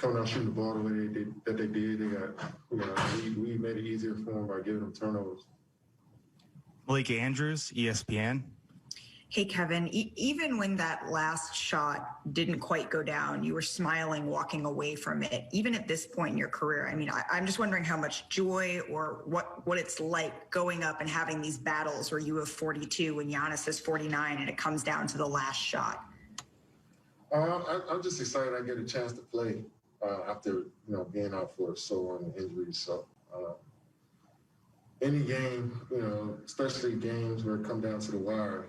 coming out shooting the ball the way that they did. They got, we made it easier for them by giving them turnovers. Malika Andrews, ESPN. Hey, Kevin, even when that last shot didn't quite go down, you were smiling walking away from it. Even at this point in your career, I mean, I'm just wondering how much joy or what it's like going up and having these battles where you have 42 and Giannis has 49 and it comes down to the last shot. I'm just excited I get a chance to play after, being out for so long injuries. So any game, especially games where it come down to the wire,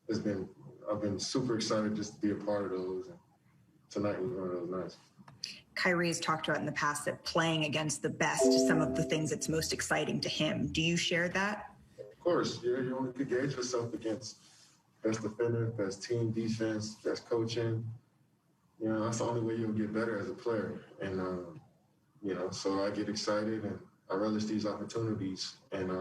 I've been super excited just to be a part of those. And tonight was one of those nights. Kyrie's talked about in the past that playing against the best is some of the things that's most exciting to him. Do you share that? Of course. You only could gauge yourself against best defender, best team defense, best coaching. That's the only way you'll get better as a player. And, so I get excited and I relish these opportunities. And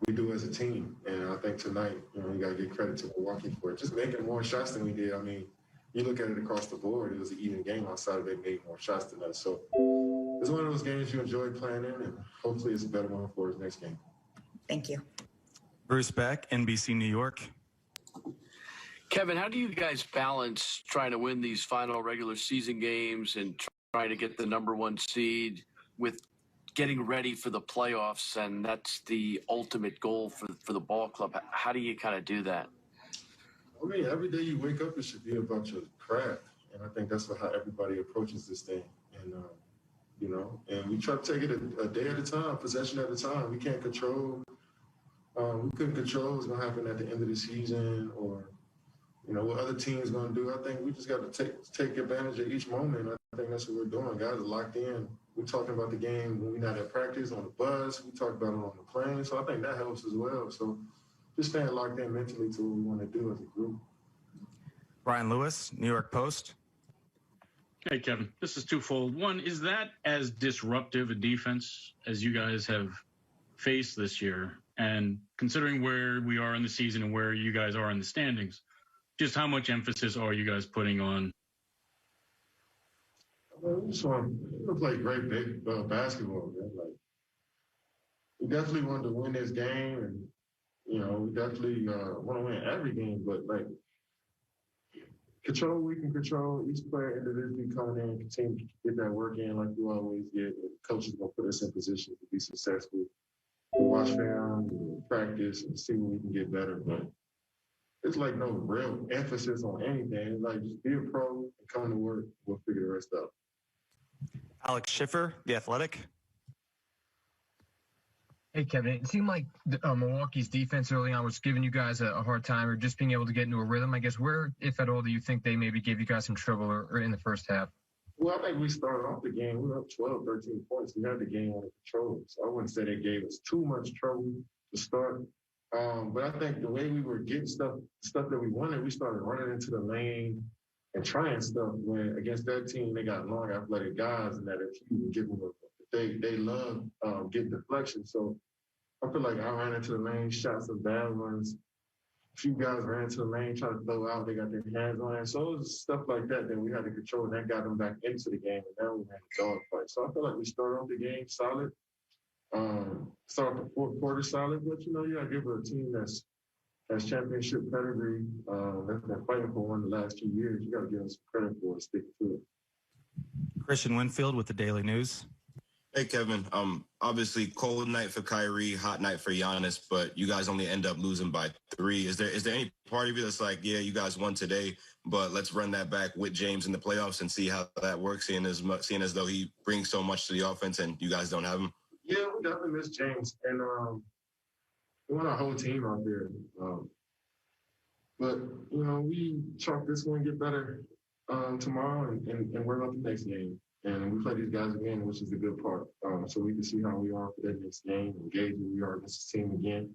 we do as a team. And I think tonight, you got to give credit to Milwaukee for just making more shots than we did. I mean, you look at it across the board, it was an even game outside of they made more shots than us. So it's one of those games you enjoy playing in, and hopefully it's a better one for us next game. Thank you. Bruce Beck, NBC New York. Kevin, how do you guys balance trying to win these final regular season games and trying to get the number one seed with getting ready for the playoffs, and that's the ultimate goal for the ball club? How do you kind of do that? I mean, every day you wake up, it should be about your craft. And I think that's how everybody approaches this thing. And, and we try to take it a day at a time, possession at a time. We can't control. We couldn't control what's going to happen at the end of the season or, what other teams going to do. I think we just got to take advantage of each moment. I think that's what we're doing. Guys are locked in. We're talking about the game when we're not at practice, on the bus. We talk about it on the plane. So I think that helps as well. So just staying locked in mentally to what we want to do as a group. Brian Lewis, New York Post. Hey, Kevin, this is twofold. One, is that as disruptive a defense as you guys have faced this year? And considering where we are in the season and where you guys are in the standings, just how much emphasis are you guys putting on? We just want to play great basketball. Man. We definitely wanted to win this game, and we definitely want to win every game. But control what we can control. Each player individually coming in, continue to get that work in like we always get. The coach is going to put us in position to be successful. We'll watch film, we'll practice, and see where we can get better. But it's no real emphasis on anything. It's just be a pro and come to work. We'll figure the rest out. Alex Schiffer, The Athletic. Hey, Kevin, it seemed like Milwaukee's defense early on was giving you guys a hard time or just being able to get into a rhythm. I guess where, if at all, do you think they maybe gave you guys some trouble or in the first half? Well, I think we started off the game. We were up 12, 13 points. We had the game under control. So I wouldn't say they gave us too much trouble to start. But I think the way we were getting stuff that we wanted, we started running into the lane and trying stuff. When against that team, they got long, athletic guys, and that if you give them they love getting deflection. So I feel like I ran into the lane, shot some bad ones. A few guys ran into the lane, tried to throw out. They got their hands on it. So it was stuff like that we had to control, and that got them back into the game. And now we had a dog fight. So I feel like we started off the game solid. Start the fourth quarter solid, but you got to give it a team that's has championship pedigree, that's been fighting for one the last few years. You got to give them some credit for it, sticking to it. Christian Winfield with the Daily News. Hey, Kevin. Obviously, cold night for Kyrie, hot night for Giannis, but you guys only end up losing by 3. Is there any part of you that's like, yeah, you guys won today, but let's run that back with James in the playoffs and see how that works, seeing as though he brings so much to the offense and you guys don't have him? Yeah, we definitely miss James, and we want our whole team out there. But we chalk this one, get better tomorrow, and worry about the next game. And we play these guys again, which is the good part. So we can see how we are for that next game, engage who we are against the team again.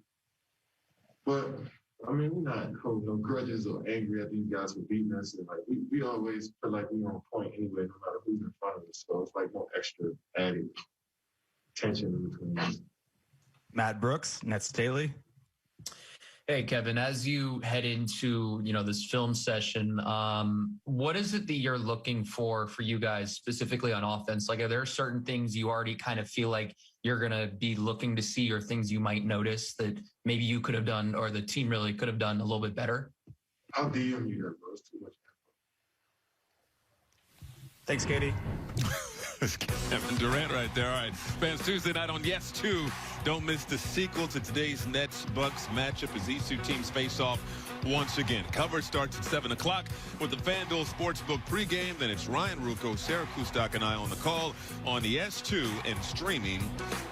But I mean, we're not holding no grudges or angry at these guys for beating us. And we always feel like we're on point anyway, no matter who's in front of us. So it's like no extra added tension in between us. Matt Brooks, Nets Daily. Hey, Kevin, as you head into, this film session, what is it that you're looking for you guys specifically on offense? Like, are there certain things you already kind of feel like you're going to be looking to see, or things you might notice that maybe you could have done or the team really could have done a little bit better? I'll DM you that, bro. It's too much. Thanks, Katie. Kevin Durant right there. All right. Fans, Tuesday night on Yes 2. Don't miss the sequel to today's Nets-Bucks matchup as these two teams face off once again. Coverage starts at 7 o'clock with the FanDuel Sportsbook pregame. Then it's Ryan Rucco, Sarah Kustok, and I on the call on the S2 and streaming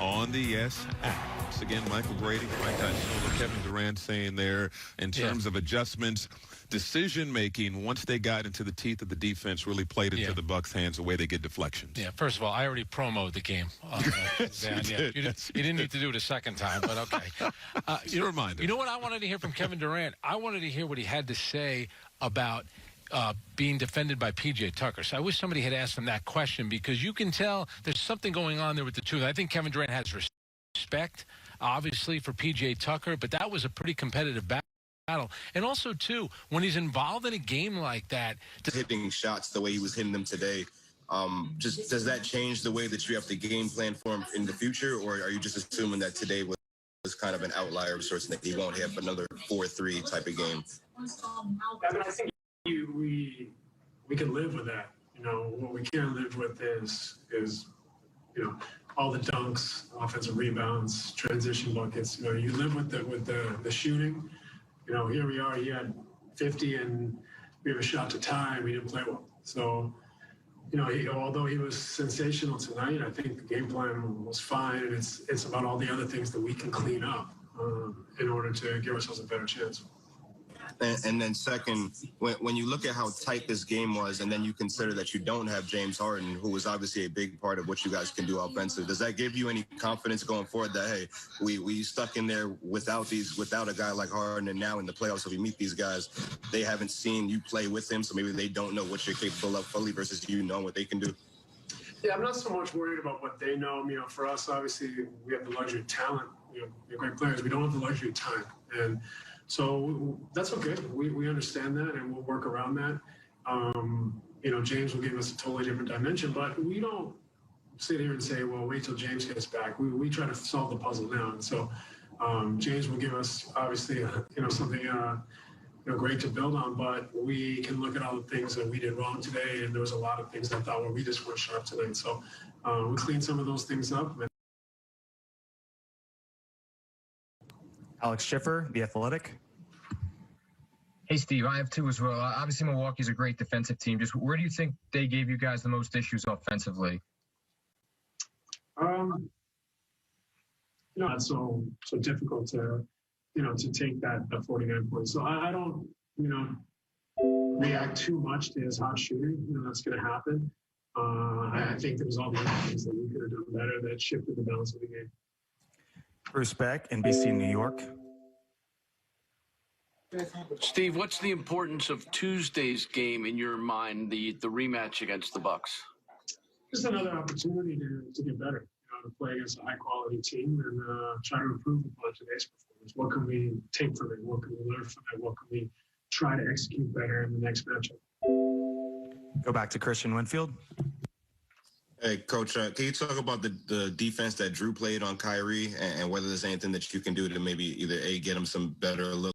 on the Yes app. Once again, Michael Brady, Mike Tyson, Kevin Durant saying there in terms of adjustments, decision-making, once they got into the teeth of the defense, really played into the Bucks' hands the way they get deflections. Yeah, first of all, I already promoted the game. You didn't need to do it a second time, but okay. You know what I wanted to hear from Kevin Durant? I wanted to hear what he had to say about being defended by P.J. Tucker. So I wish somebody had asked him that question, because you can tell there's something going on there with the two. I think Kevin Durant has respect, obviously, for P.J. Tucker, but that was a pretty competitive battle. And also, too, when he's involved in a game like that. Hitting shots the way he was hitting them today, just does that change the way that you have to game plan for him in the future, or are you just assuming that today was kind of an outlier of sorts and that he won't have another 4-3 type of game? I mean, I think we can live with that. What we can't live with is all the dunks, offensive rebounds, transition buckets. You live with the shooting. Here we are. He had 50, and we have a shot to tie, and we didn't play well. So, although he was sensational tonight, I think the game plan was fine, and it's about all the other things that we can clean up in order to give ourselves a better chance. And then second, when you look at how tight this game was, and then you consider that you don't have James Harden, who was obviously a big part of what you guys can do offensively, does that give you any confidence going forward that, hey, we stuck in there without a guy like Harden, and now in the playoffs, if we meet these guys, they haven't seen you play with him, so maybe they don't know what you're capable of fully versus what they can do? Yeah, I'm not so much worried about what they know. For us, obviously, we have the luxury of talent. We have great players. We don't have the luxury of time. And so that's okay. We understand that, and we'll work around that. James will give us a totally different dimension, but we don't sit here and say, well, wait till James gets back. We try to solve the puzzle now. And so James will give us, obviously, something great to build on, but we can look at all the things that we did wrong today, and there was a lot of things I thought where we just weren't sharp tonight. So we cleaned some of those things up. Alex Schiffer, The Athletic. Hey, Steve, I have two as well. Obviously, Milwaukee's a great defensive team. Just where do you think they gave you guys the most issues offensively? It's so difficult to take that 49 points. So I don't, react too much to his hot shooting. That's going to happen. I think there was all the other things that we could have done better that shifted the balance of the game. Bruce Beck, NBC New York. Steve, what's the importance of Tuesday's game in your mind, the rematch against the Bucks? Just another opportunity to get better, to play against a high-quality team and try to improve upon today's performance. What can we take from it? What can we learn from it? What can we try to execute better in the next matchup? Go back to Christian Winfield. Hey, Coach, can you talk about the defense that Drew played on Kyrie and whether there's anything that you can do to maybe either, A, get him some better look